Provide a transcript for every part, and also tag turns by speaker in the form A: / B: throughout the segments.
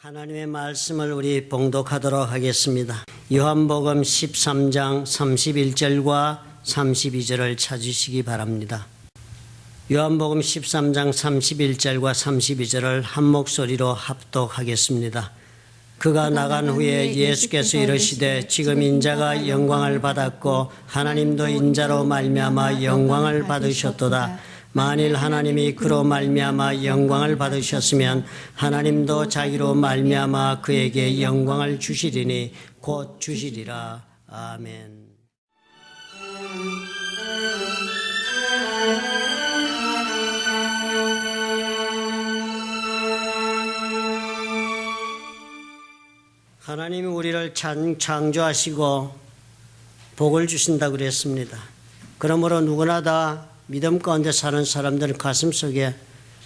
A: 하나님의 말씀을 우리 봉독하도록 하겠습니다. 요한복음 13장 31절과 32절을 찾으시기 바랍니다. 요한복음 13장 31절과 32절을 한 목소리로 합독하겠습니다. 그가 나간 후에 예수께서 이르시되 지금 인자가 영광을 받았고 하나님도 인자로 말미암아 영광을 받으셨도다. 만일 하나님이 그로 말미암아 영광을 받으셨으면 하나님도 자기로 말미암아 그에게 영광을 주시리니 곧 주시리라. 아멘. 하나님이 우리를 창조하시고 복을 주신다고 그랬습니다. 그러므로 누구나 다 믿음 가운데 사는 사람들 가슴속에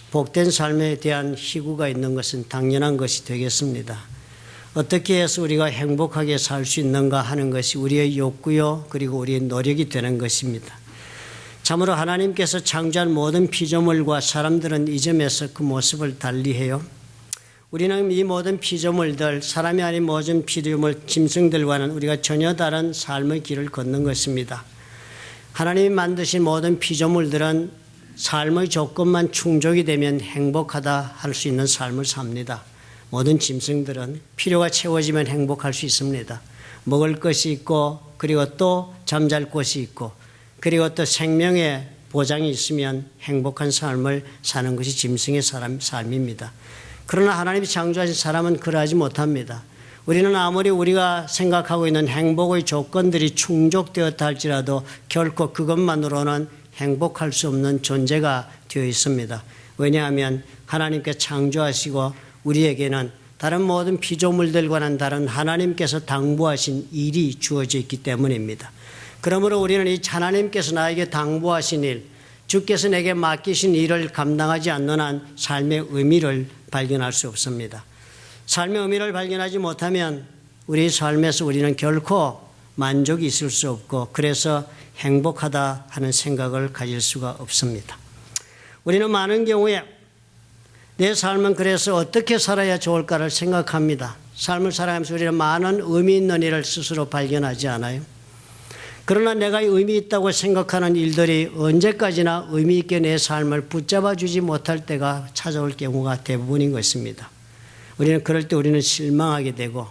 A: 복된 삶에 대한 희구가 있는 것은 당연한 것이 되겠습니다. 어떻게 해서 우리가 행복하게 살 수 있는가 하는 것이 우리의 욕구요 그리고 우리의 노력이 되는 것입니다. 참으로 하나님께서 창조한 모든 피조물과 사람들은 이 점에서 그 모습을 달리해요. 우리는 이 모든 피조물들, 사람이 아닌 모든 피조물, 짐승들과는 우리가 전혀 다른 삶의 길을 걷는 것입니다. 하나님이 만드신 모든 피조물들은 삶의 조건만 충족이 되면 행복하다 할 수 있는 삶을 삽니다. 모든 짐승들은 필요가 채워지면 행복할 수 있습니다. 먹을 것이 있고 그리고 또 잠잘 곳이 있고 그리고 또 생명의 보장이 있으면 행복한 삶을 사는 것이 짐승의 삶입니다. 그러나 하나님이 창조하신 사람은 그러하지 못합니다. 우리는 아무리 우리가 생각하고 있는 행복의 조건들이 충족되었다 할지라도 결코 그것만으로는 행복할 수 없는 존재가 되어 있습니다. 왜냐하면 하나님께 창조하시고 우리에게는 다른 모든 피조물들과는 다른 하나님께서 당부하신 일이 주어져 있기 때문입니다. 그러므로 우리는 이 하나님께서 나에게 당부하신 일, 주께서 내게 맡기신 일을 감당하지 않는 한 삶의 의미를 발견할 수 없습니다. 삶의 의미를 발견하지 못하면 우리 삶에서 우리는 결코 만족이 있을 수 없고 그래서 행복하다 하는 생각을 가질 수가 없습니다. 우리는 많은 경우에 내 삶은 그래서 어떻게 살아야 좋을까를 생각합니다. 삶을 살아가면서 우리는 많은 의미 있는 일을 스스로 발견하지 않아요. 그러나 내가 의미 있다고 생각하는 일들이 언제까지나 의미 있게 내 삶을 붙잡아 주지 못할 때가 찾아올 경우가 대부분인 것입니다. 우리는 그럴 때 우리는 실망하게 되고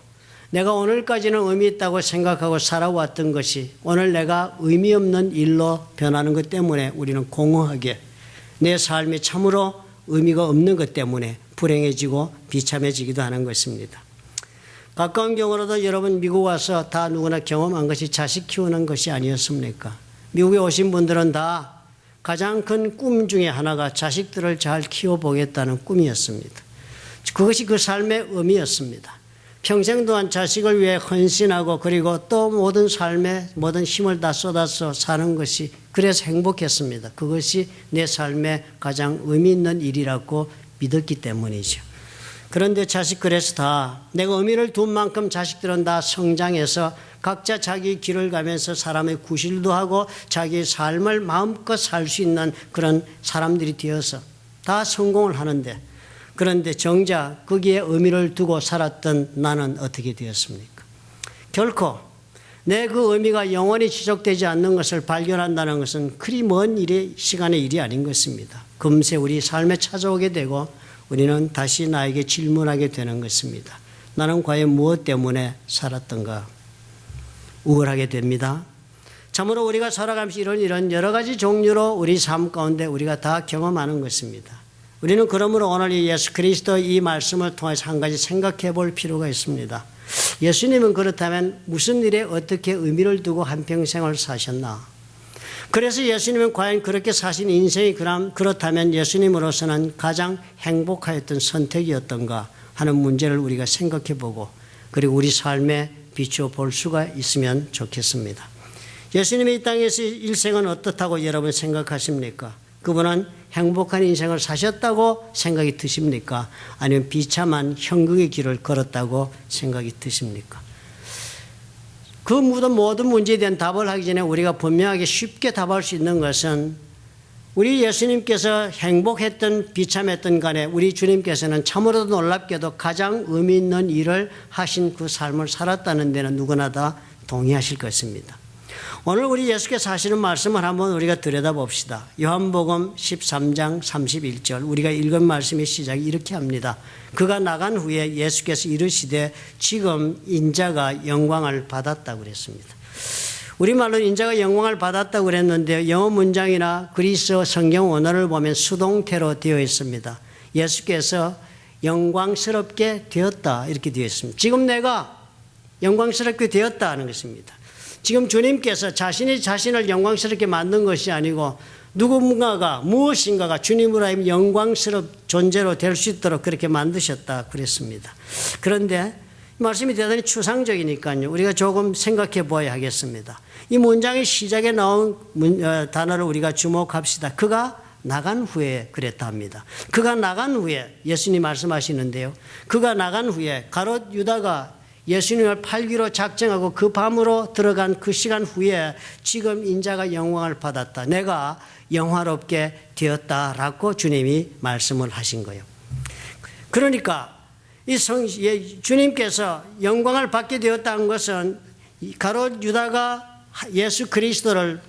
A: 내가 오늘까지는 의미 있다고 생각하고 살아왔던 것이 오늘 내가 의미 없는 일로 변하는 것 때문에 우리는 공허하게 내 삶이 참으로 의미가 없는 것 때문에 불행해지고 비참해지기도 하는 것입니다. 가까운 경우로도 여러분 미국 와서 다 누구나 경험한 것이 자식 키우는 것이 아니었습니까? 미국에 오신 분들은 다 가장 큰 꿈 중에 하나가 자식들을 잘 키워보겠다는 꿈이었습니다. 그것이 그 삶의 의미였습니다. 평생 동안 자식을 위해 헌신하고 그리고 또 모든 삶에 모든 힘을 다 쏟아서 사는 것이 그래서 행복했습니다. 그것이 내 삶의 가장 의미 있는 일이라고 믿었기 때문이죠. 그런데 자식 그래서 다 내가 의미를 둔 만큼 자식들은 다 성장해서 각자 자기 길을 가면서 사람의 구실도 하고 자기의 삶을 마음껏 살 수 있는 그런 사람들이 되어서 다 성공을 하는데 그런데 정작 거기에 의미를 두고 살았던 나는 어떻게 되었습니까? 결코 내 그 의미가 영원히 지속되지 않는 것을 발견한다는 것은 그리 먼 시간의 일이 아닌 것입니다. 금세 우리 삶에 찾아오게 되고 우리는 다시 나에게 질문하게 되는 것입니다. 나는 과연 무엇 때문에 살았던가? 우울하게 됩니다. 참으로 우리가 살아가면서 이런 여러 가지 종류로 우리 삶 가운데 우리가 다 경험하는 것입니다. 우리는 그러므로 오늘 이 예수 그리스도 이 말씀을 통해서 한 가지 생각해 볼 필요가 있습니다. 예수님은 그렇다면 무슨 일에 어떻게 의미를 두고 한평생을 사셨나? 그래서 예수님은 과연 그렇게 사신 인생이 그렇다면 예수님으로서는 가장 행복하였던 선택이었던가 하는 문제를 우리가 생각해 보고 그리고 우리 삶에 비추어 볼 수가 있으면 좋겠습니다. 예수님이 이 땅에서 일생은 어떻다고 여러분 생각하십니까? 그분은 행복한 인생을 사셨다고 생각이 드십니까? 아니면 비참한 형극의 길을 걸었다고 생각이 드십니까? 그 모든 문제에 대한 답을 하기 전에 우리가 분명하게 쉽게 답할 수 있는 것은 우리 예수님께서 행복했던 비참했던 간에 우리 주님께서는 참으로 놀랍게도 가장 의미 있는 일을 하신 그 삶을 살았다는 데는 누구나 다 동의하실 것입니다. 오늘 우리 예수께서 하시는 말씀을 한번 우리가 들여다봅시다. 요한복음 13장 31절 우리가 읽은 말씀의 시작이 이렇게 합니다. 그가 나간 후에 예수께서 이르시되 지금 인자가 영광을 받았다고 그랬습니다. 우리말로 인자가 영광을 받았다고 그랬는데 영어 문장이나 그리스 성경 원어를 보면 수동태로 되어 있습니다. 예수께서 영광스럽게 되었다 이렇게 되어 있습니다. 지금 내가 영광스럽게 되었다 하는 것입니다. 지금 주님께서 자신이 자신을 영광스럽게 만든 것이 아니고 누군가가 무엇인가가 주님으로 하여금 영광스러운 존재로 될 수 있도록 그렇게 만드셨다 그랬습니다. 그런데 말씀이 대단히 추상적이니까요. 우리가 조금 생각해 보아야 하겠습니다. 이 문장의 시작에 나온 단어를 우리가 주목합시다. 그가 나간 후에 그랬다 합니다. 그가 나간 후에 예수님 말씀하시는데요. 그가 나간 후에 가롯 유다가 예수님을 팔기로 작정하고 그 밤으로 들어간 그 시간 후에 지금 인자가 영광을 받았다. 내가 영화롭게 되었다라고 주님이 말씀을 하신 거예요. 그러니까 주님께서 영광을 받게 되었다는 것은 가롯 유다가 예수 그리스도를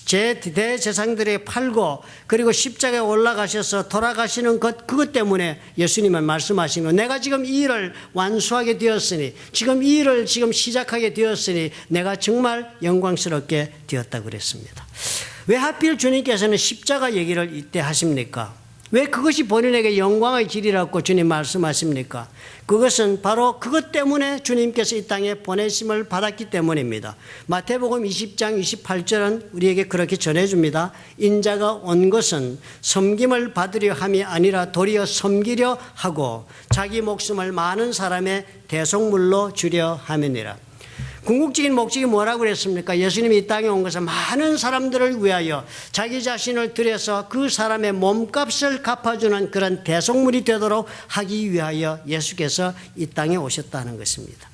A: 대제사장들에게 팔고 그리고 십자가에 올라가셔서 돌아가시는 그것 때문에 예수님은 말씀하신 거. 내가 지금 이 일을 완수하게 되었으니 지금 이 일을 지금 시작하게 되었으니 내가 정말 영광스럽게 되었다고 그랬습니다. 왜 하필 주님께서는 십자가 얘기를 이때 하십니까? 왜 그것이 본인에게 영광의 길이라고 주님 말씀하십니까? 그것은 바로 그것 때문에 주님께서 이 땅에 보내심을 받았기 때문입니다. 마태복음 20장 28절은 우리에게 그렇게 전해줍니다. 인자가 온 것은 섬김을 받으려 함이 아니라 도리어 섬기려 하고 자기 목숨을 많은 사람의 대속물로 주려 함이니라. 궁극적인 목적이 뭐라고 그랬습니까? 예수님이 이 땅에 온 것은 많은 사람들을 위하여 자기 자신을 들여서 그 사람의 몸값을 갚아주는 그런 대속물이 되도록 하기 위하여 예수께서 이 땅에 오셨다는 것입니다.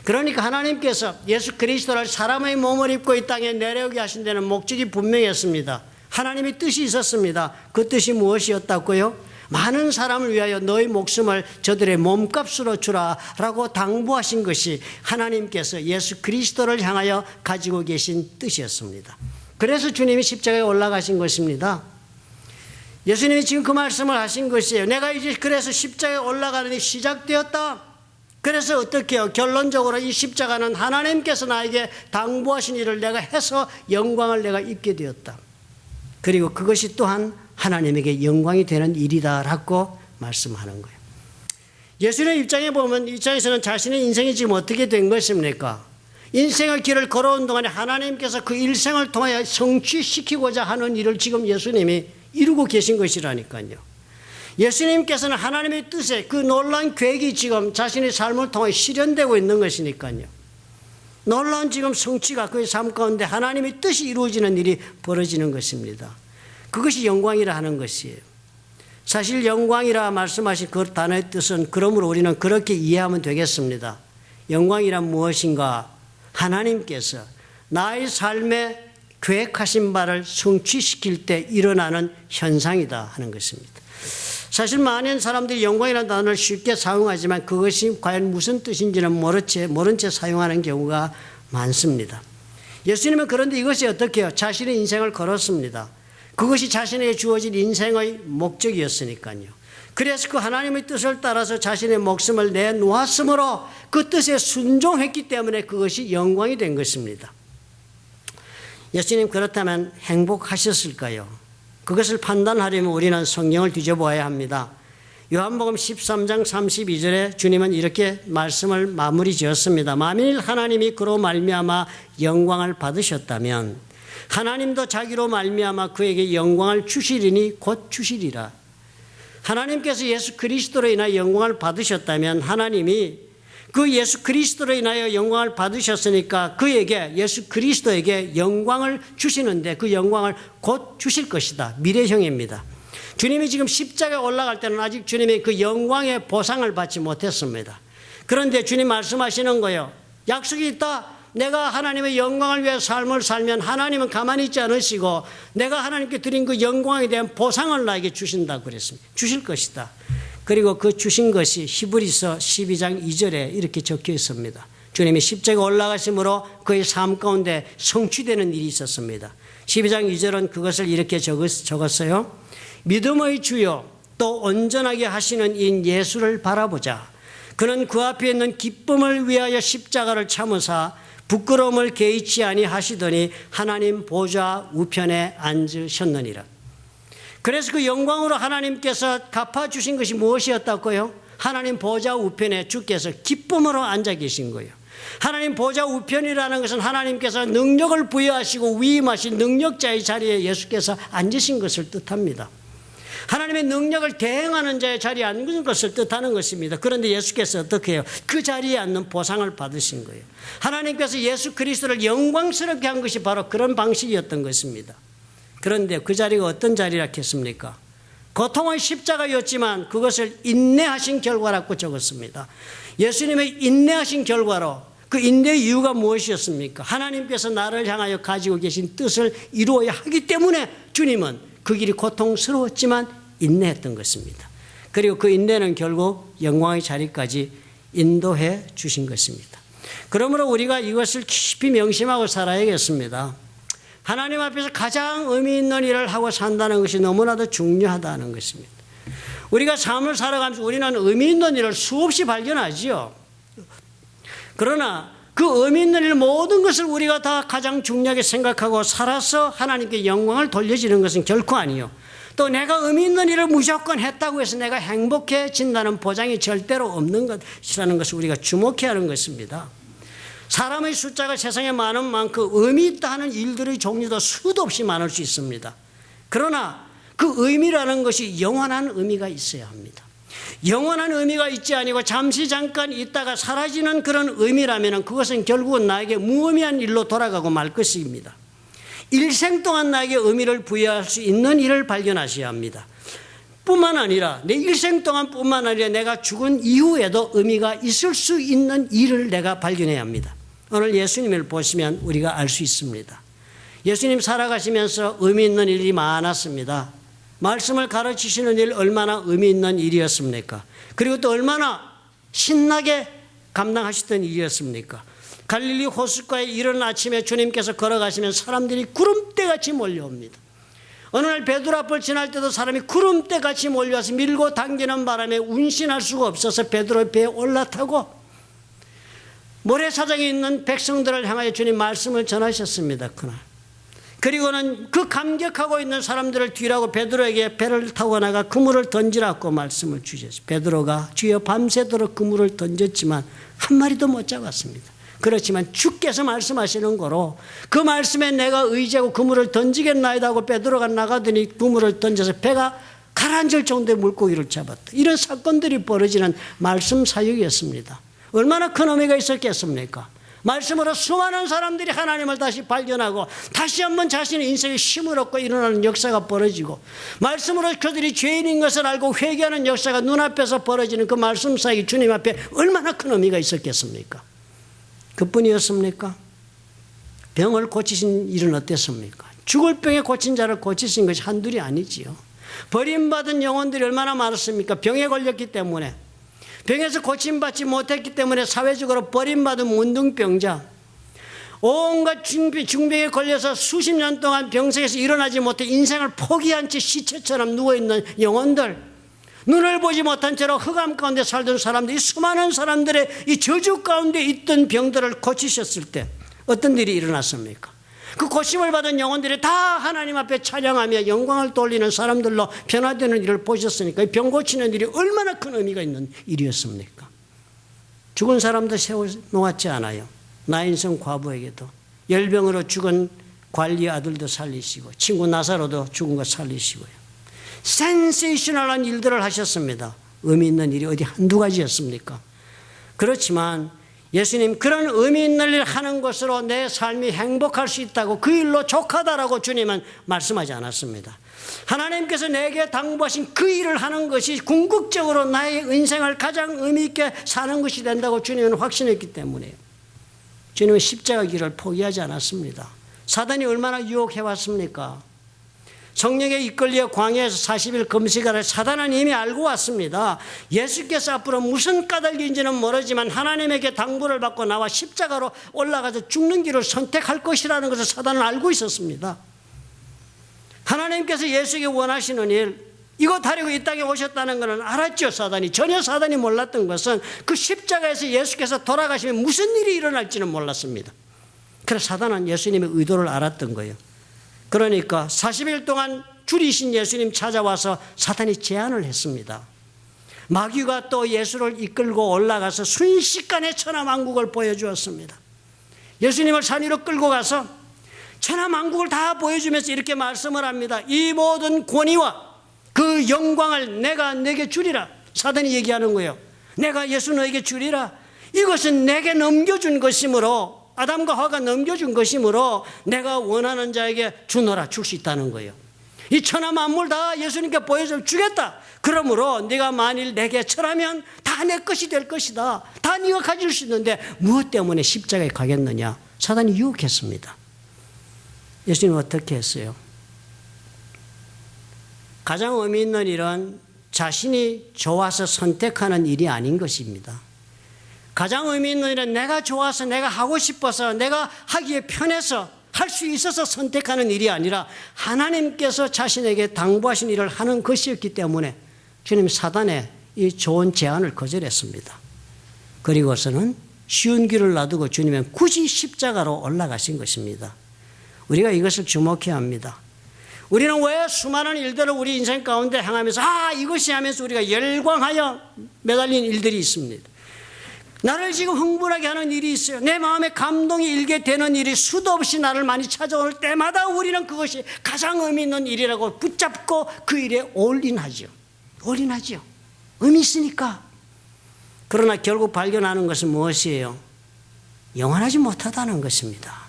A: 그러니까 하나님께서 예수 그리스도를 사람의 몸을 입고 이 땅에 내려오게 하신 데는 목적이 분명했습니다. 하나님의 뜻이 있었습니다. 그 뜻이 무엇이었다고요? 많은 사람을 위하여 너희 목숨을 저들의 몸값으로 주라라고 당부하신 것이 하나님께서 예수 그리스도를 향하여 가지고 계신 뜻이었습니다. 그래서 주님이 십자가에 올라가신 것입니다. 예수님이 지금 그 말씀을 하신 것이에요. 내가 이제 그래서 십자가에 올라가는 게 시작되었다. 그래서 어떻게 해요? 결론적으로 이 십자가는 하나님께서 나에게 당부하신 일을 내가 해서 영광을 내가 입게 되었다. 그리고 그것이 또한 하나님에게 영광이 되는 일이다라고 말씀하는 거예요. 예수님의 입장에서는 자신의 인생이 지금 어떻게 된 것입니까? 인생의 길을 걸어온 동안에 하나님께서 그 일생을 통하여 성취시키고자 하는 일을 지금 예수님이 이루고 계신 것이라니까요. 예수님께서는 하나님의 뜻에 그 놀라운 계획이 지금 자신의 삶을 통해 실현되고 있는 것이니까요. 놀라운 지금 성취가 그의 삶 가운데 하나님의 뜻이 이루어지는 일이 벌어지는 것입니다. 그것이 영광이라 하는 것이에요. 사실 영광이라 말씀하신 그 단어의 뜻은 그러므로 우리는 그렇게 이해하면 되겠습니다. 영광이란 무엇인가? 하나님께서 나의 삶에 계획하신 바를 성취시킬 때 일어나는 현상이다 하는 것입니다. 사실 많은 사람들이 영광이라는 단어를 쉽게 사용하지만 그것이 과연 무슨 뜻인지는 모른 채 사용하는 경우가 많습니다. 예수님은 그런데 이것이 어떻게 해요? 자신의 인생을 걸었습니다. 그것이 자신에게 주어진 인생의 목적이었으니까요. 그래서 그 하나님의 뜻을 따라서 자신의 목숨을 내놓았으므로 그 뜻에 순종했기 때문에 그것이 영광이 된 것입니다. 예수님 그렇다면 행복하셨을까요? 그것을 판단하려면 우리는 성경을 뒤져보아야 합니다. 요한복음 13장 32절에 주님은 이렇게 말씀을 마무리 지었습니다. 만일 하나님이 그로 말미암아 영광을 받으셨다면 하나님도 자기로 말미암아 그에게 영광을 주시리니 곧 주시리라. 하나님께서 예수 그리스도로 인하여 영광을 받으셨다면 하나님이 그 예수 그리스도로 인하여 영광을 받으셨으니까 그에게 예수 그리스도에게 영광을 주시는데 그 영광을 곧 주실 것이다. 미래형입니다. 주님이 지금 십자가에 올라갈 때는 아직 주님이 그 영광의 보상을 받지 못했습니다. 그런데 주님 말씀하시는 거예요. 약속이 있다. 내가 하나님의 영광을 위해 삶을 살면 하나님은 가만히 있지 않으시고 내가 하나님께 드린 그 영광에 대한 보상을 나에게 주신다고 그랬습니다. 주실 것이다. 그리고 그 주신 것이 히브리서 12장 2절에 이렇게 적혀 있습니다. 주님이 십자가 올라가심으로 그의 삶 가운데 성취되는 일이 있었습니다. 12장 2절은 그것을 이렇게 적었어요. 믿음의 주요 또 온전하게 하시는 이 예수를 바라보자. 그는 그 앞에 있는 기쁨을 위하여 십자가를 참으사 부끄러움을 개의치 아니하시더니 하나님 보좌 우편에 앉으셨느니라. 그래서 그 영광으로 하나님께서 갚아주신 것이 무엇이었다고요? 하나님 보좌 우편에 주께서 기쁨으로 앉아 계신 거예요. 하나님 보좌 우편이라는 것은 하나님께서 능력을 부여하시고 위임하신 능력자의 자리에 예수께서 앉으신 것을 뜻합니다. 하나님의 능력을 대행하는 자의 자리에 앉은 것을 뜻하는 것입니다. 그런데 예수께서 어떻게 해요? 그 자리에 앉는 보상을 받으신 거예요. 하나님께서 예수 그리스도를 영광스럽게 한 것이 바로 그런 방식이었던 것입니다. 그런데 그 자리가 어떤 자리라 했습니까? 고통의 십자가였지만 그것을 인내하신 결과라고 적었습니다. 예수님의 인내하신 결과로 그 인내의 이유가 무엇이었습니까? 하나님께서 나를 향하여 가지고 계신 뜻을 이루어야 하기 때문에 주님은 그 길이 고통스러웠지만 인내했던 것입니다. 그리고 그 인내는 결국 영광의 자리까지 인도해 주신 것입니다. 그러므로 우리가 이것을 깊이 명심하고 살아야겠습니다. 하나님 앞에서 가장 의미 있는 일을 하고 산다는 것이 너무나도 중요하다는 것입니다. 우리가 삶을 살아가면서 우리는 의미 있는 일을 수없이 발견하지요. 그러나 그 의미 있는 일 모든 것을 우리가 다 가장 중요하게 생각하고 살아서 하나님께 영광을 돌려지는 것은 결코 아니요. 또 내가 의미 있는 일을 무조건 했다고 해서 내가 행복해진다는 보장이 절대로 없는 것이라는 것을 우리가 주목해야 하는 것입니다. 사람의 숫자가 세상에 많은 만큼 의미 있다 하는 일들의 종류도 수도 없이 많을 수 있습니다. 그러나 그 의미라는 것이 영원한 의미가 있어야 합니다. 영원한 의미가 있지 아니고 잠시 잠깐 있다가 사라지는 그런 의미라면 그것은 결국은 나에게 무의미한 일로 돌아가고 말 것입니다. 일생 동안 나에게 의미를 부여할 수 있는 일을 발견하셔야 합니다. 뿐만 아니라 내 일생 동안 뿐만 아니라 내가 죽은 이후에도 의미가 있을 수 있는 일을 내가 발견해야 합니다. 오늘 예수님을 보시면 우리가 알 수 있습니다. 예수님 살아가시면서 의미 있는 일이 많았습니다. 말씀을 가르치시는 일 얼마나 의미 있는 일이었습니까? 그리고 또 얼마나 신나게 감당하셨던 일이었습니까? 갈릴리 호숫가에 이른 아침에 주님께서 걸어가시면 사람들이 구름대같이 몰려옵니다. 어느 날 베드로 앞을 지날 때도 사람이 구름대같이 몰려와서 밀고 당기는 바람에 운신할 수가 없어서 베드로의 배에 올라타고 모래사장에 있는 백성들을 향하여 주님 말씀을 전하셨습니다. 그날. 그리고는 그 감격하고 있는 사람들을 뒤라고 베드로에게 배를 타고 나가 그물을 던지라고 말씀을 주셨어요. 베드로가 주여 밤새도록 그물을 던졌지만 한 마리도 못 잡았습니다. 그렇지만 주께서 말씀하시는 거로 그 말씀에 내가 의지하고 그물을 던지겠나이다 하고 베드로가 나가더니 그물을 던져서 배가 가라앉을 정도의 물고기를 잡았다. 이런 사건들이 벌어지는 말씀 사역이었습니다. 얼마나 큰 의미가 있었겠습니까? 말씀으로 수많은 사람들이 하나님을 다시 발견하고 다시 한번 자신의 인생에 힘을 얻고 일어나는 역사가 벌어지고 말씀으로 그들이 죄인인 것을 알고 회개하는 역사가 눈앞에서 벌어지는 그 말씀 사역이 주님 앞에 얼마나 큰 의미가 있었겠습니까? 그뿐이었습니까? 병을 고치신 일은 어땠습니까? 죽을 병에 고친 자를 고치신 것이 한둘이 아니지요. 버림받은 영혼들이 얼마나 많았습니까? 병에 걸렸기 때문에 병에서 고침받지 못했기 때문에 사회적으로 버림받은 문둥병자, 온갖 중병에 걸려서 수십 년 동안 병석에서 일어나지 못해 인생을 포기한 채 시체처럼 누워있는 영혼들, 눈을 보지 못한 채로 흑암 가운데 살던 사람들이 수많은 사람들의 이 저주 가운데 있던 병들을 고치셨을 때 어떤 일이 일어났습니까? 그 고침을 받은 영혼들이 다 하나님 앞에 찬양하며 영광을 돌리는 사람들로 변화되는 일을 보셨으니까 이 병 고치는 일이 얼마나 큰 의미가 있는 일이었습니까? 죽은 사람도 세워놓았지 않아요. 나인성 과부에게도 열병으로 죽은 관리 아들도 살리시고 친구 나사로도 죽은 거 살리시고요. 센세이셔널한 일들을 하셨습니다. 의미 있는 일이 어디 한두 가지였습니까? 그렇지만 예수님 그런 의미 있는 일을 하는 것으로 내 삶이 행복할 수 있다고 그 일로 족하다라고 주님은 말씀하지 않았습니다. 하나님께서 내게 당부하신 그 일을 하는 것이 궁극적으로 나의 인생을 가장 의미 있게 사는 것이 된다고 주님은 확신했기 때문에요. 주님은 십자가 길을 포기하지 않았습니다. 사단이 얼마나 유혹해 왔습니까? 성령에 이끌려 광야에서 40일 금식하라. 사단은 이미 알고 왔습니다. 예수께서 앞으로 무슨 까닭인지는 모르지만 하나님에게 당부를 받고 나와 십자가로 올라가서 죽는 길을 선택할 것이라는 것을 사단은 알고 있었습니다. 하나님께서 예수에게 원하시는 일, 이거 다리고 이 땅에 오셨다는 것은 알았죠, 사단이. 전혀 사단이 몰랐던 것은 그 십자가에서 예수께서 돌아가시면 무슨 일이 일어날지는 몰랐습니다. 그래서 사단은 예수님의 의도를 알았던 거예요. 그러니까 40일 동안 줄이신 예수님 찾아와서 사탄이 제안을 했습니다. 마귀가 또 예수를 이끌고 올라가서 순식간에 천하만국을 보여주었습니다. 예수님을 산 위로 끌고 가서 천하만국을 다 보여주면서 이렇게 말씀을 합니다. 이 모든 권위와 그 영광을 내가 내게 주리라. 사단이 얘기하는 거예요. 내가 예수 너에게 주리라. 이것은 내게 넘겨준 것이므로, 아담과 하와가 넘겨준 것이므로 내가 원하는 자에게 주노라. 줄 수 있다는 거예요. 이 천하 만물 다 예수님께 보여주면 주겠다. 그러므로 네가 만일 내게 절하면 다 내 것이 될 것이다. 다 네가 가질 수 있는데 무엇 때문에 십자가에 가겠느냐. 사단이 유혹했습니다. 예수님은 어떻게 했어요? 가장 의미 있는 일은 자신이 좋아서 선택하는 일이 아닌 것입니다. 가장 의미 있는 일은 내가 좋아서, 내가 하고 싶어서, 내가 하기에 편해서 할 수 있어서 선택하는 일이 아니라 하나님께서 자신에게 당부하신 일을 하는 것이었기 때문에 주님 사단의 이 좋은 제안을 거절했습니다. 그리고서는 쉬운 길을 놔두고 주님은 굳이 십자가로 올라가신 것입니다. 우리가 이것을 주목해야 합니다. 우리는 왜 수많은 일들을 우리 인생 가운데 행하면서 이것이 하면서 우리가 열광하여 매달린 일들이 있습니다. 나를 지금 흥분하게 하는 일이 있어요. 내 마음에 감동이 일게 되는 일이 수도 없이 나를 많이 찾아올 때마다 우리는 그것이 가장 의미 있는 일이라고 붙잡고 그 일에 올인하죠. 올인하죠. 의미 있으니까. 그러나 결국 발견하는 것은 무엇이에요? 영원하지 못하다는 것입니다.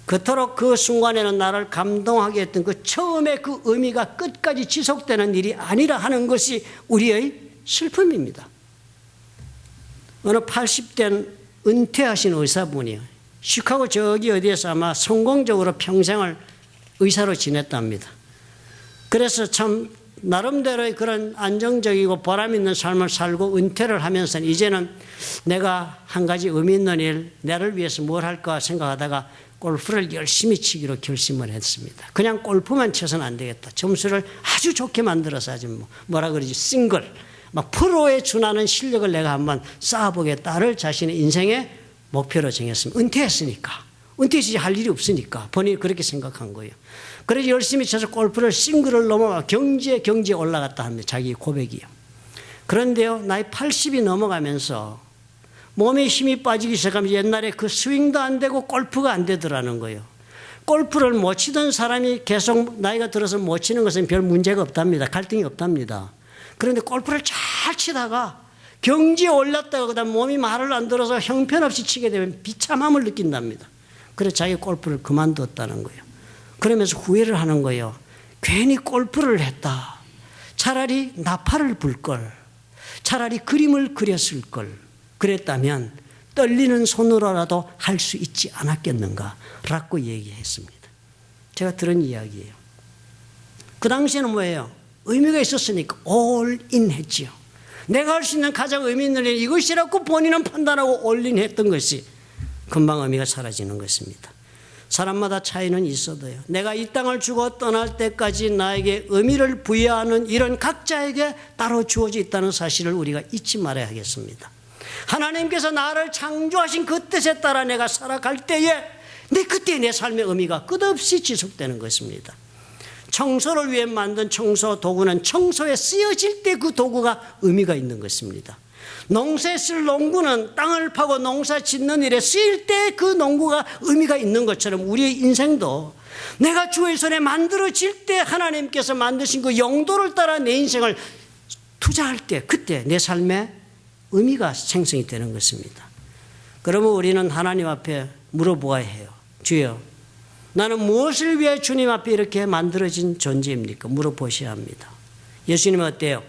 A: 그토록 그 순간에는 나를 감동하게 했던 그 처음에 그 의미가 끝까지 지속되는 일이 아니라 하는 것이 우리의 슬픔입니다. 어느 80대 은퇴하신 의사분이요. 시카고 저기 어디에서 아마 성공적으로 평생을 의사로 지냈답니다. 그래서 참 나름대로의 그런 안정적이고 보람 있는 삶을 살고 은퇴를 하면서 이제는 내가 한 가지 의미 있는 일, 나를 위해서 뭘 할까 생각하다가 골프를 열심히 치기로 결심을 했습니다. 그냥 골프만 쳐서는 안 되겠다. 점수를 아주 좋게 만들어서 아주 뭐라 그러지, 싱글, 막 프로에 준하는 실력을 내가 한번 쌓아보겠다를 자신의 인생의 목표로 정했습니다. 은퇴했으니까. 은퇴시 할 일이 없으니까 본인이 그렇게 생각한 거예요. 그래서 열심히 쳐서 골프를 싱글을 넘어가 경지에 올라갔다 합니다. 자기 고백이요. 그런데요, 나이 80이 넘어가면서 몸에 힘이 빠지기 시작하면 옛날에 그 스윙도 안 되고 골프가 안 되더라는 거예요. 골프를 못 치던 사람이 계속 나이가 들어서 못 치는 것은 별 문제가 없답니다. 갈등이 없답니다. 그런데 골프를 잘 치다가 경지에 올랐다가 그다음 몸이 말을 안 들어서 형편없이 치게 되면 비참함을 느낀답니다. 그래서 자기 골프를 그만뒀다는 거예요. 그러면서 후회를 하는 거예요. 괜히 골프를 했다. 차라리 나팔을 불 걸. 차라리 그림을 그렸을 걸. 그랬다면 떨리는 손으로라도 할 수 있지 않았겠는가라고 얘기했습니다. 제가 들은 이야기예요. 그 당시에는 뭐예요? 의미가 있었으니까 올인 했지요. 내가 할 수 있는 가장 의미 있는 일 이것이라고 본인은 판단하고 올인했던 것이 금방 의미가 사라지는 것입니다. 사람마다 차이는 있어도요. 내가 이 땅을 주고 떠날 때까지 나에게 의미를 부여하는 이런 각자에게 따로 주어져 있다는 사실을 우리가 잊지 말아야 하겠습니다. 하나님께서 나를 창조하신 그 뜻에 따라 내가 살아갈 때에 그때 내 삶의 의미가 끝없이 지속되는 것입니다. 청소를 위해 만든 청소 도구는 청소에 쓰여질 때 그 도구가 의미가 있는 것입니다. 농사에 쓸 농구는 땅을 파고 농사 짓는 일에 쓰일 때 그 농구가 의미가 있는 것처럼 우리의 인생도 내가 주의 손에 만들어질 때 하나님께서 만드신 그 용도를 따라 내 인생을 투자할 때 그때 내 삶에 의미가 생성이 되는 것입니다. 그러면 우리는 하나님 앞에 물어보아야 해요. 주여, 나는 무엇을 위해 주님 앞에 이렇게 만들어진 존재입니까? 물어보셔야 합니다. 예수님은 어때요?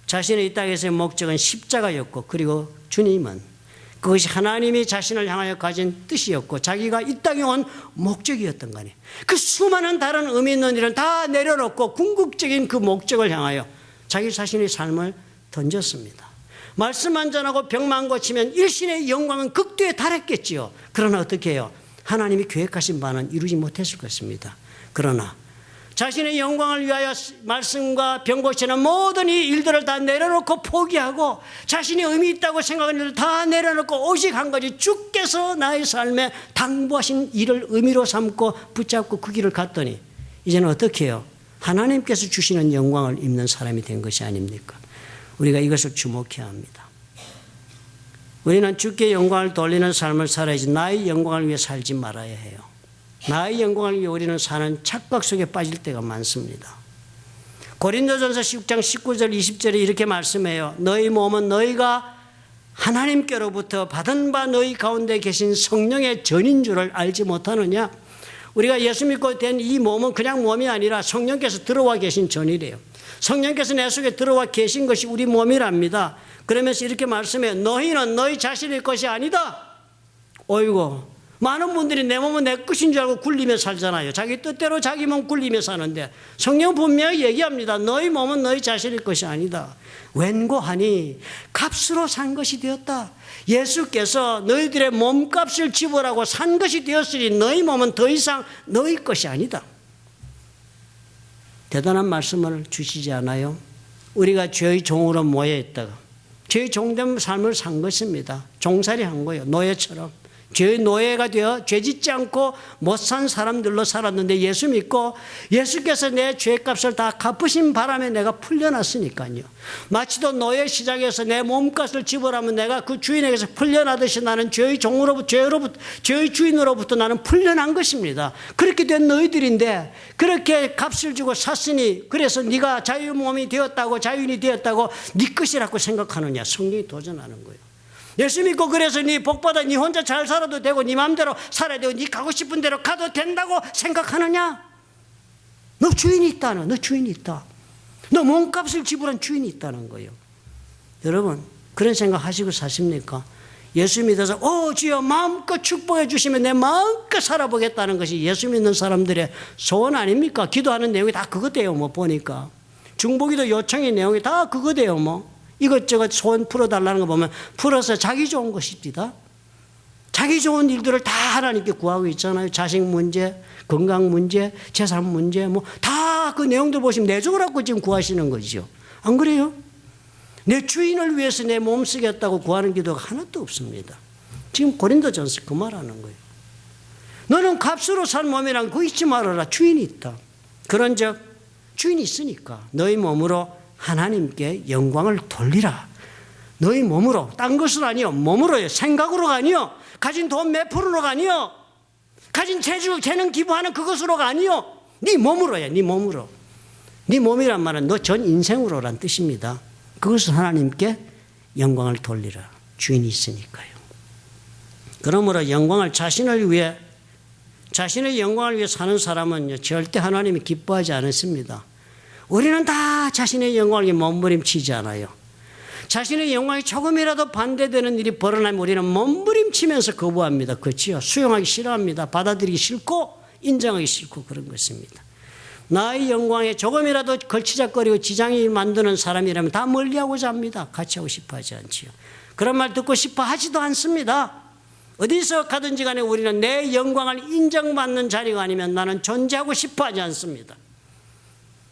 A: 자신의 이 땅에서의 목적은 십자가였고 그리고 주님은 그것이 하나님이 자신을 향하여 가진 뜻이었고 자기가 이 땅에 온 목적이었던 거니. 그 수많은 다른 의미 있는 일을 다 내려놓고 궁극적인 그 목적을 향하여 자기 자신의 삶을 던졌습니다. 말씀만 전하고 병만 고치면 일신의 영광은 극도에 달했겠지요. 그러나 어떻게 해요? 하나님이 계획하신 바는 이루지 못했을 것입니다. 그러나 자신의 영광을 위하여 말씀과 병 고치는 모든 이 일들을 다 내려놓고 포기하고 자신이 의미 있다고 생각하는 일을 다 내려놓고 오직 한 가지 주께서 나의 삶에 당부하신 일을 의미로 삼고 붙잡고 그 길을 갔더니 이제는 어떻게 해요? 하나님께서 주시는 영광을 입는 사람이 된 것이 아닙니까? 우리가 이것을 주목해야 합니다. 우리는 주께 영광을 돌리는 삶을 살아야지 나의 영광을 위해 살지 말아야 해요. 나의 영광을 위해 우리는 사는 착각 속에 빠질 때가 많습니다. 고린도전서 10장 19절 20절에 이렇게 말씀해요. 너희 몸은 너희가 하나님께로부터 받은 바 너희 가운데 계신 성령의 전인 줄을 알지 못하느냐? 우리가 예수 믿고 된 이 몸은 그냥 몸이 아니라 성령께서 들어와 계신 전이래요. 성령께서 내 속에 들어와 계신 것이 우리 몸이랍니다. 그러면서 이렇게 말씀해요. 너희는 너희 자신의 것이 아니다. 어이구, 많은 분들이 내 몸은 내 것인 줄 알고 굴리며 살잖아요. 자기 뜻대로 자기 몸 굴리며 사는데 성경 분명히 얘기합니다. 너희 몸은 너희 자신의 것이 아니다. 웬고하니 값으로 산 것이 되었다. 예수께서 너희들의 몸값을 지불하고 산 것이 되었으니 너희 몸은 더 이상 너희 것이 아니다. 대단한 말씀을 주시지 않아요? 우리가 죄의 종으로 모여 있다가 죄의 종된 삶을 산 것입니다. 종살이 한 거예요. 노예처럼. 죄의 노예가 되어 죄 짓지 않고 못 산 사람들로 살았는데 예수 믿고 예수께서 내 죄값을 다 갚으신 바람에 내가 풀려났으니까요. 마치도 노예 시장에서 내 몸값을 지불하면 내가 그 주인에게서 풀려나듯이 나는 죄의 죄의 주인으로부터 나는 풀려난 것입니다. 그렇게 된 너희들인데 그렇게 값을 주고 샀으니 그래서 네가 자유 몸이 되었다고 자유인이 되었다고 네 것이라고 생각하느냐? 성경이 도전하는 거예요. 예수 믿고 그래서 네 복받아 네 혼자 잘 살아도 되고 네 마음대로 살아야 되고 네 가고 싶은 대로 가도 된다고 생각하느냐? 너 주인이 있다는, 너 주인이 있다. 너 몸값을 지불한 주인이 있다는 거예요. 여러분 그런 생각 하시고 사십니까? 예수 믿어서 주여 마음껏 축복해 주시면 내 마음껏 살아보겠다는 것이 예수 믿는 사람들의 소원 아닙니까? 기도하는 내용이 다 그거대요. 뭐 보니까 중보기도 요청의 내용이 다 그거대요. 뭐 이것저것 소원 풀어달라는 거 보면 풀어서 자기 좋은 것입니다. 자기 좋은 일들을 다 하나님께 구하고 있잖아요. 자식 문제, 건강 문제, 재산 문제 뭐 다 그 내용들 보시면 내 죽으라고 지금 구하시는 거죠. 안 그래요? 내 주인을 위해서 내 몸 쓰겠다고 구하는 기도가 하나도 없습니다. 지금 고린도전서 그 말하는 거예요. 너는 값으로 산 몸이란 거 잊지 말아라. 주인이 있다. 그런즉 주인이 있으니까 너희 몸으로 하나님께 영광을 돌리라. 너희 몸으로, 딴 것은 아니요. 몸으로요. 생각으로가 아니요. 가진 돈 몇 프로로가 아니요. 가진 재능 기부하는 그것으로가 아니요. 네 몸으로야. 네 몸으로. 네 몸이란 말은 너 전 인생으로란 뜻입니다. 그것은 하나님께 영광을 돌리라. 주인이 있으니까요. 그러므로 영광을 자신을 위해 자신의 영광을 위해 사는 사람은 절대 하나님이 기뻐하지 않습니다. 우리는 다 자신의 영광을 위해 몸부림치지 않아요. 자신의 영광이 조금이라도 반대되는 일이 벌어나면 우리는 몸부림치면서 거부합니다. 그렇지요? 수용하기 싫어합니다. 받아들이기 싫고 인정하기 싫고 그런 것입니다. 나의 영광에 조금이라도 걸치작거리고 지장이 만드는 사람이라면 다 멀리하고자 합니다. 같이 하고 싶어 하지 않지요. 그런 말 듣고 싶어 하지도 않습니다. 어디서 가든지 간에 우리는 내 영광을 인정받는 자리가 아니면 나는 존재하고 싶어 하지 않습니다.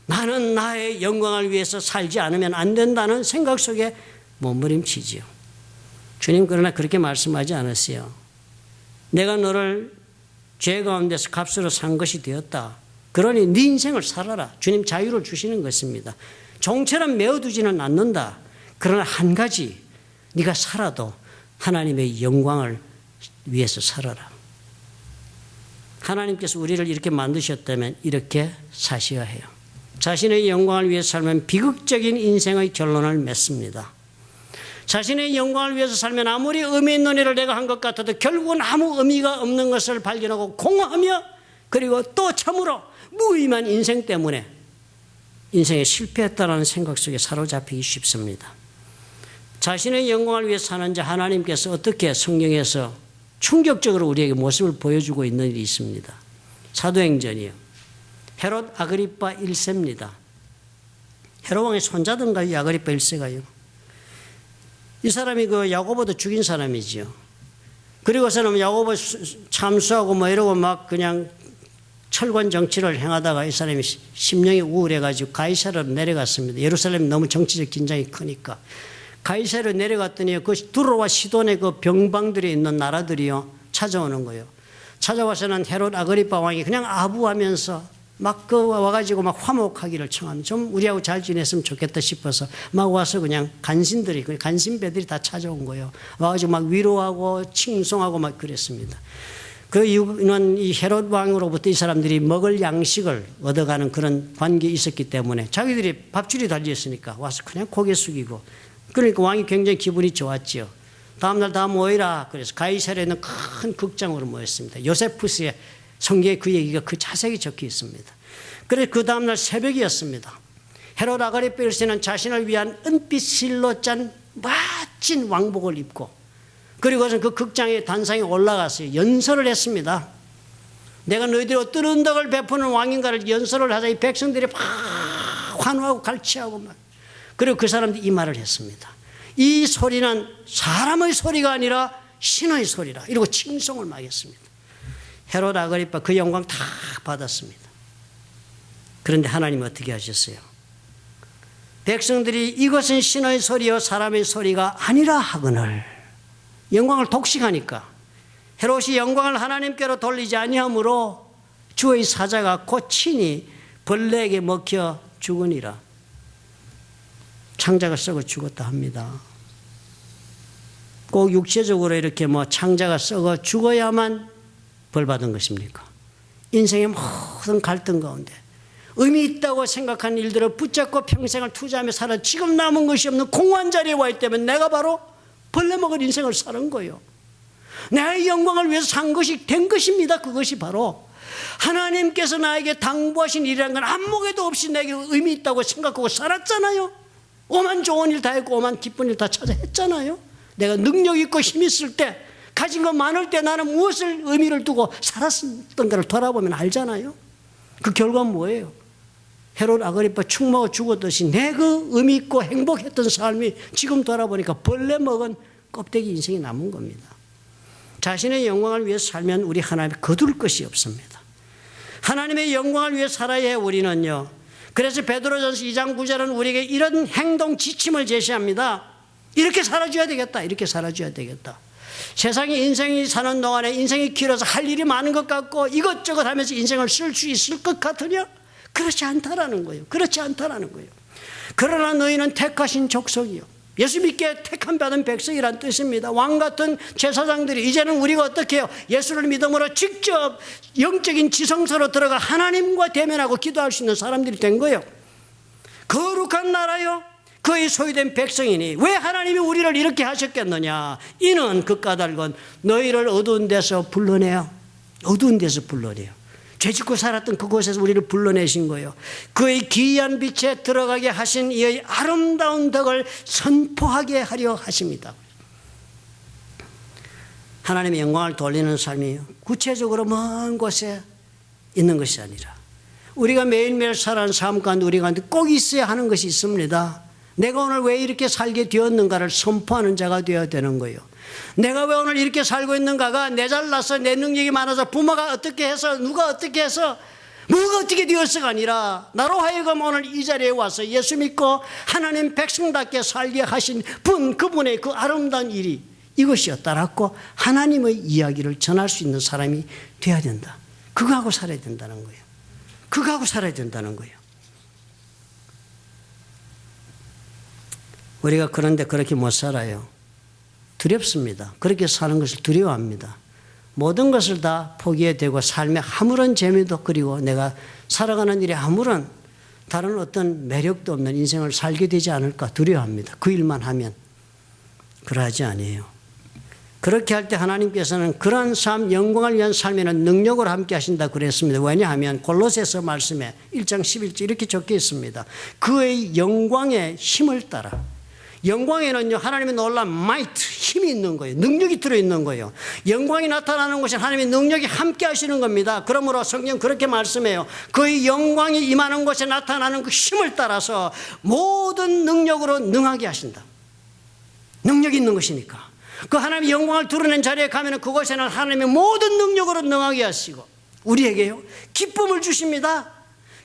A: 나는 나의 영광을 위해서 살지 않으면 안 된다는 생각 속에 몸부림치지요. 주님 그러나 그렇게 말씀하지 않았어요. 내가 너를 죄 가운데서 값으로 산 것이 되었다. 그러니 네 인생을 살아라. 주님 자유를 주시는 것입니다. 종처럼 메어두지는 않는다. 그러나 한 가지 네가 살아도 하나님의 영광을 위해서 살아라. 하나님께서 우리를 이렇게 만드셨다면 이렇게 사셔야 해요. 자신의 영광을 위해서 살면 비극적인 인생의 결론을 맺습니다. 자신의 영광을 위해서 살면 아무리 의미 있는 일을 내가 한 것 같아도 결국은 아무 의미가 없는 것을 발견하고 공허하며 그리고 또 참으로 무의미한 인생 때문에 인생에 실패했다는 생각 속에 사로잡히기 쉽습니다. 자신의 영광을 위해 사는 자 하나님께서 어떻게 성경에서 충격적으로 우리에게 모습을 보여주고 있는 일이 있습니다. 사도행전이요. 헤롯 아그리파 1세입니다. 헤롯 왕의 손자든가요, 아그리파 1세가요. 이 사람이 그 야고보도 죽인 사람이지요. 그리고서는 야고보 참수하고 뭐 이러고 막 그냥 철권 정치를 행하다가 이 사람이 심령이 우울해가지고 가이사르로 내려갔습니다. 예루살렘이 너무 정치적 긴장이 크니까. 가이사르로 내려갔더니 그 두로와 시돈의 그 병방들이 있는 나라들이요 찾아오는 거예요. 찾아와서는 헤롯 아그리파 왕이 그냥 아부하면서 막 그 와가지고 막 화목하기를 청합니다. 좀 우리하고 잘 지냈으면 좋겠다 싶어서 막 와서 그냥 간신배들이 다 찾아온 거예요. 와가지고 막 위로하고 칭송하고 막 그랬습니다. 그 이유는 이 헤롯 왕으로부터 이 사람들이 먹을 양식을 얻어가는 그런 관계에 있었기 때문에 자기들이 밥줄이 달려있으니까 와서 그냥 고개 숙이고 그러니까 왕이 굉장히 기분이 좋았지요. 다음날 다 모이라 그래서 가이사르에는 큰 극장으로 모였습니다. 요세푸스의 성경에 그 얘기가 그 자세히 적혀 있습니다. 그래서 그 다음날 새벽이었습니다. 헤롯 아그리파 1세는 자신을 위한 은빛 실로 짠 멋진 왕복을 입고 그리고서 그 극장의 단상에 올라가서 연설을 했습니다. 내가 너희들이 어떤 은덕을 베푸는 왕인가를 연설을 하자 이 백성들이 막 환호하고 갈취하고 막 그리고 그 사람들이 이 말을 했습니다. 이 소리는 사람의 소리가 아니라 신의 소리라 이러고 칭송을 막 했습니다. 헤롯 아그리파 그 영광 다 받았습니다. 그런데 하나님은 어떻게 하셨어요? 백성들이 이것은 신의 소리요 사람의 소리가 아니라 하거늘 영광을 독식하니까 헤롯이 영광을 하나님께로 돌리지 아니하므로 주의 사자가 곧 친히 벌레에게 먹혀 죽으니라. 창자가 썩어 죽었다 합니다. 꼭 육체적으로 이렇게 뭐 창자가 썩어 죽어야만 벌 받은 것입니까? 인생의 모든 갈등 가운데 의미 있다고 생각한 일들을 붙잡고 평생을 투자하며 살아 지금 남은 것이 없는 공허한 자리에 와 있다면 내가 바로 벌레 먹을 인생을 사는 거예요. 내 영광을 위해서 산 것이 된 것입니다. 그것이 바로 하나님께서 나에게 당부하신 일이라는 건 안목에도 없이 내게 의미 있다고 생각하고 살았잖아요. 오만 좋은 일 다 했고 오만 기쁜 일 다 찾아 했잖아요. 내가 능력 있고 힘 있을 때 가진 거 많을 때 나는 무엇을 의미를 두고 살았던가를 돌아보면 알잖아요. 그 결과는 뭐예요? 헤롯 아그리파 축 먹어 죽었듯이 내 그 의미 있고 행복했던 삶이 지금 돌아보니까 벌레 먹은 껍데기 인생이 남은 겁니다. 자신의 영광을 위해 살면 우리 하나님에 거둘 것이 없습니다. 하나님의 영광을 위해 살아야 해 우리는요. 그래서 베드로전서 2장 9절은 우리에게 이런 행동 지침을 제시합니다. 이렇게 살아줘야 되겠다. 이렇게 살아줘야 되겠다. 세상에 인생이 사는 동안에 인생이 길어서 할 일이 많은 것 같고 이것저것 하면서 인생을 쓸 수 있을 것 같으냐? 그렇지 않다라는 거예요. 그렇지 않다라는 거예요. 그러나 너희는 택하신 족속이요. 예수 믿게 택함 받은 백성이란 뜻입니다. 왕 같은 제사장들이 이제는 우리가 어떻게 해요? 예수를 믿음으로 직접 영적인 지성소로 들어가 하나님과 대면하고 기도할 수 있는 사람들이 된 거예요. 거룩한 나라요. 그의 소유된 백성이니 왜 하나님이 우리를 이렇게 하셨겠느냐? 이는 그 까닭은 너희를 어두운 데서 불러내요. 어두운 데서 불러내요. 죄짓고 살았던 그곳에서 우리를 불러내신 거예요. 그의 기이한 빛에 들어가게 하신 이의 아름다운 덕을 선포하게 하려 하십니다. 하나님의 영광을 돌리는 삶이 구체적으로 먼 곳에 있는 것이 아니라 우리가 매일매일 살아가는 삶 가운데 우리 가운데 꼭 있어야 하는 것이 있습니다. 내가 오늘 왜 이렇게 살게 되었는가를 선포하는 자가 되어야 되는 거예요. 내가 왜 오늘 이렇게 살고 있는가가 내 잘나서 내 능력이 많아서 부모가 어떻게 해서 누가 어떻게 해서 뭐가 어떻게 되었어가 아니라 나로 하여금 오늘 이 자리에 와서 예수 믿고 하나님 백성답게 살게 하신 분 그분의 그 아름다운 일이 이것이었다라고 하나님의 이야기를 전할 수 있는 사람이 되어야 된다. 그거 하고 살아야 된다는 거예요. 그거 하고 살아야 된다는 거예요. 우리가 그런데 그렇게 못 살아요. 두렵습니다. 그렇게 사는 것을 두려워합니다. 모든 것을 다 포기해야 되고 삶에 아무런 재미도 그리고 내가 살아가는 일에 아무런 다른 어떤 매력도 없는 인생을 살게 되지 않을까 두려워합니다. 그 일만 하면. 그러하지 아니에요. 그렇게 할 때 하나님께서는 그러한 삶, 영광을 위한 삶에는 능력을 함께 하신다 그랬습니다. 왜냐하면 골로새서 말씀에 1장 11절 이렇게 적혀 있습니다. 그의 영광의 힘을 따라 영광에는요, 하나님의 놀라운 마이트, 힘이 있는 거예요. 능력이 들어있는 거예요. 영광이 나타나는 것은 하나님의 능력이 함께 하시는 겁니다. 그러므로 성경 그렇게 말씀해요. 그의 영광이 임하는 곳에 나타나는 그 힘을 따라서 모든 능력으로 능하게 하신다. 능력이 있는 것이니까. 그 하나님의 영광을 드러낸 자리에 가면 그곳에는 하나님의 모든 능력으로 능하게 하시고 우리에게요, 기쁨을 주십니다.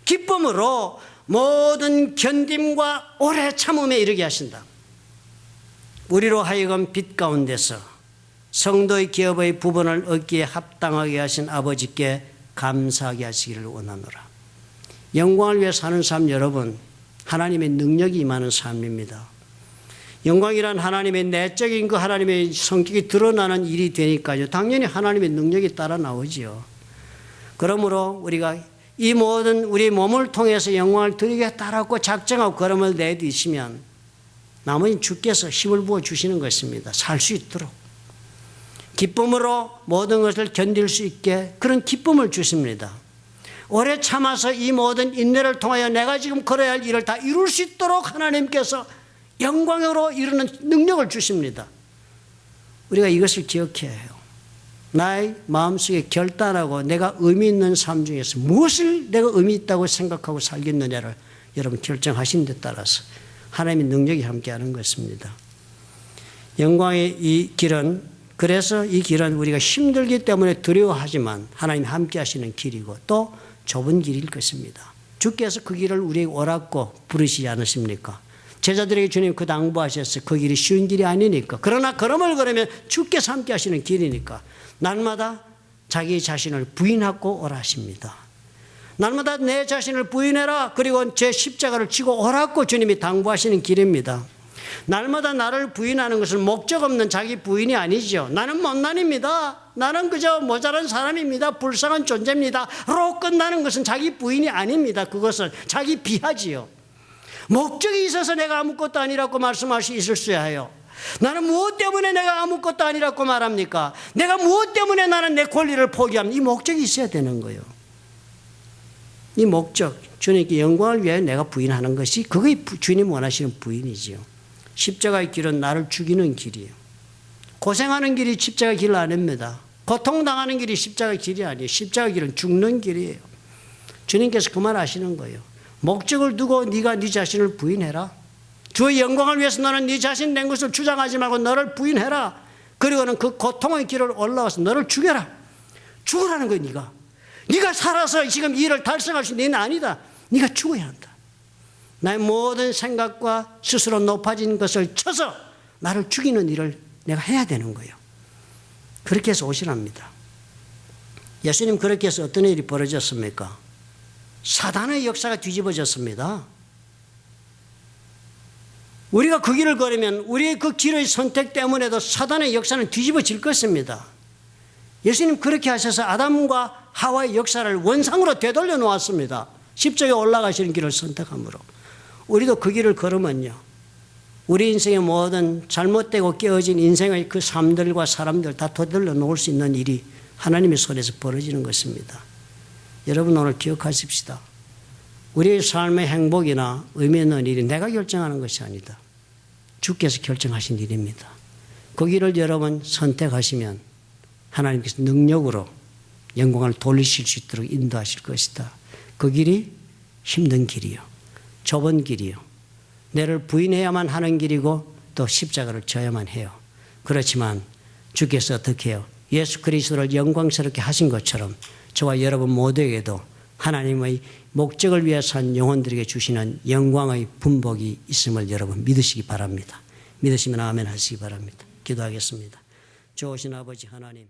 A: 기쁨으로 모든 견딤과 오래 참음에 이르게 하신다. 우리로 하여금 빛 가운데서 성도의 기업의 부분을 얻기에 합당하게 하신 아버지께 감사하게 하시기를 원하노라. 영광을 위해 사는 삶 여러분, 하나님의 능력이 임하는 삶입니다. 영광이란 하나님의 내적인 그 하나님의 성격이 드러나는 일이 되니까요, 당연히 하나님의 능력이 따라 나오지요. 그러므로 우리가 이 모든 우리 몸을 통해서 영광을 드리겠다라고 작정하고 걸음을 내디시면 나머지 주께서 힘을 부어 주시는 것입니다. 살 수 있도록. 기쁨으로 모든 것을 견딜 수 있게 그런 기쁨을 주십니다. 오래 참아서 이 모든 인내를 통하여 내가 지금 걸어야 할 일을 다 이룰 수 있도록 하나님께서 영광으로 이루는 능력을 주십니다. 우리가 이것을 기억해야 해요. 나의 마음속에 결단하고 내가 의미 있는 삶 중에서 무엇을 내가 의미 있다고 생각하고 살겠느냐를 여러분 결정하신 데 따라서 하나님의 능력이 함께하는 것입니다. 영광의 이 길은, 그래서 이 길은 우리가 힘들기 때문에 두려워하지만 하나님이 함께하시는 길이고 또 좁은 길일 것입니다. 주께서 그 길을 우리에게 오라고 부르시지 않으십니까? 제자들에게 주님 그 당부하셨어요. 그 길이 쉬운 길이 아니니까. 그러나 걸음을 걸으면 주께서 함께 하시는 길이니까 날마다 자기 자신을 부인하고 오라 하십니다. 날마다 내 자신을 부인해라. 그리고 제 십자가를 지고 오라고 주님이 당부하시는 길입니다. 날마다 나를 부인하는 것은 목적 없는 자기 부인이 아니죠. 나는 못난입니다. 나는 그저 모자란 사람입니다. 불쌍한 존재입니다. 로 끝나는 것은 자기 부인이 아닙니다. 그것은 자기 비하지요. 목적이 있어서 내가 아무것도 아니라고 말씀할 수 있어야 해요. 나는 무엇 때문에 내가 아무것도 아니라고 말합니까? 내가 무엇 때문에 나는 내 권리를 포기합니까? 이 목적이 있어야 되는 거예요. 이 목적, 주님께 영광을 위하여 내가 부인하는 것이 그게 주님 원하시는 부인이지요. 십자가의 길은 나를 죽이는 길이에요. 고생하는 길이 십자가 길 아닙니다. 고통당하는 길이 십자가 길이 아니에요. 십자가 길은 죽는 길이에요. 주님께서 그 말 하시는 거예요. 목적을 두고 네가 네 자신을 부인해라. 주의 영광을 위해서 너는 네 자신 낸 것을 주장하지 말고 너를 부인해라. 그리고는 그 고통의 길을 올라와서 너를 죽여라. 죽으라는 거야. 네가 살아서 지금 이 일을 달성할 수 있는 일은 아니다. 네가 죽어야 한다. 나의 모든 생각과 스스로 높아진 것을 쳐서 나를 죽이는 일을 내가 해야 되는 거예요. 그렇게 해서 오시랍니다. 예수님 그렇게 해서 어떤 일이 벌어졌습니까? 사단의 역사가 뒤집어졌습니다. 우리가 그 길을 걸으면 우리의 그 길의 선택 때문에도 사단의 역사는 뒤집어질 것입니다. 예수님 그렇게 하셔서 아담과 하와의 역사를 원상으로 되돌려 놓았습니다. 십자가에 올라가시는 길을 선택함으로. 우리도 그 길을 걸으면요, 우리 인생의 모든 잘못되고 깨어진 인생의 그 삶들과 사람들 다 되돌려 놓을 수 있는 일이 하나님의 손에서 벌어지는 것입니다. 여러분 오늘 기억하십시다. 우리의 삶의 행복이나 의미 있는 일이 내가 결정하는 것이 아니다. 주께서 결정하신 일입니다. 그 길을 여러분 선택하시면 하나님께서 능력으로 영광을 돌리실 수 있도록 인도하실 것이다. 그 길이 힘든 길이요, 좁은 길이요, 내를 부인해야만 하는 길이고 또 십자가를 져야만 해요. 그렇지만 주께서 어떻게 해요? 예수 그리스도를 영광스럽게 하신 것처럼 저와 여러분 모두에게도 하나님의 목적을 위해 산 영혼들에게 주시는 영광의 분복이 있음을 여러분 믿으시기 바랍니다. 믿으시면 아멘 하시기 바랍니다. 기도하겠습니다. 좋으신 아버지 하나님,